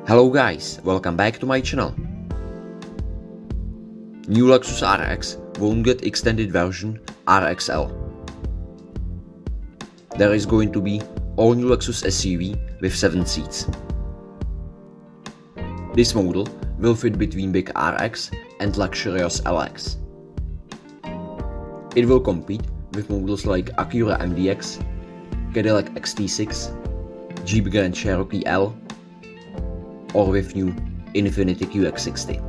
Hello guys, welcome back to my channel. New Lexus RX won't get extended version RXL. There is going to be all new Lexus SUV with 7 seats. This model will fit between big RX and luxurious LX. It will compete with models like Acura MDX, Cadillac XT6, Jeep Grand Cherokee L, or with new Infiniti QX60.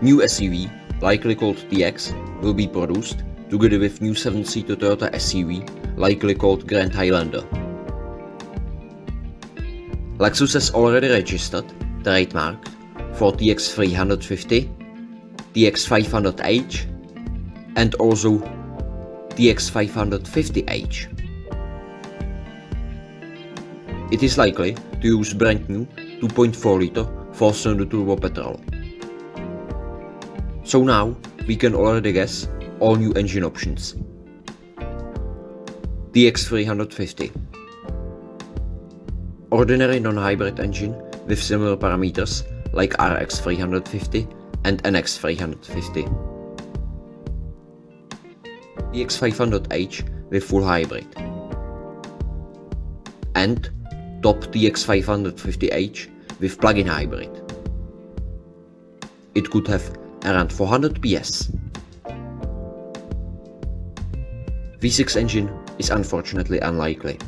New SUV, likely called TX, will be produced together with new 7-seater Toyota SUV, likely called Grand Highlander. Lexus has already registered, trademarked, for TX350, TX500H and also TX550H. It is likely to use brand new 2.4 liter 4-cylinder turbo petrol. So now we can already guess all new engine options. TX350. Ordinary non-hybrid engine with similar parameters like RX350 and NX350. TX500H with full hybrid. And top TX550H with plug-in hybrid. It could have around 400 PS. V6 engine is unfortunately unlikely.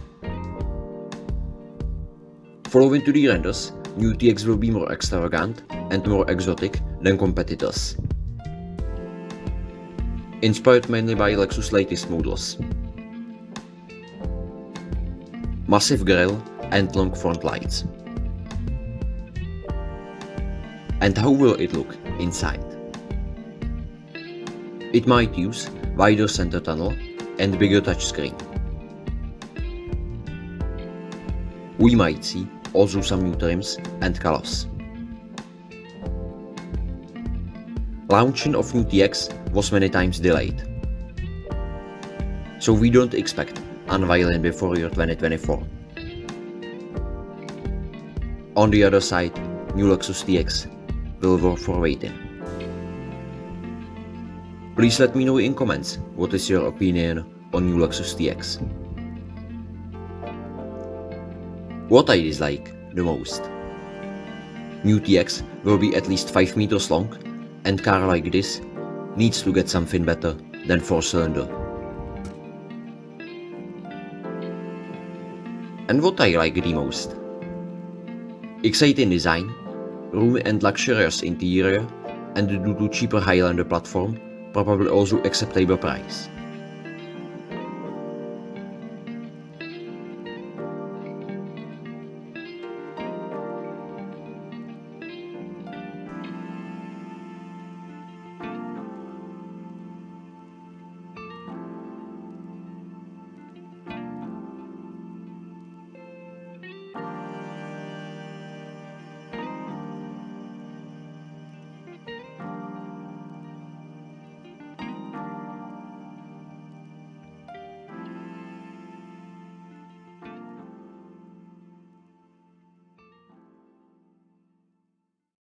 Following to the renders, new TX will be more extravagant and more exotic than competitors. Inspired mainly by Lexus' latest models. Massive grille and long front lights. And how will it look inside? It might use wider center tunnel and bigger touchscreen. We might see also some new trims and colors. Launching of new TX was many times delayed, so we don't expect unveiling before year 2024. On the other side, new Lexus TX will work for waiting. Please let me know in comments what is your opinion on new Lexus TX. What I dislike the most. New TX will be at least 5 meters long, and car like this needs to get something better than 4-cylinder. And what I like the most. Exciting design, roomy and luxurious interior, and due to cheaper Highlander platform, probably also acceptable price.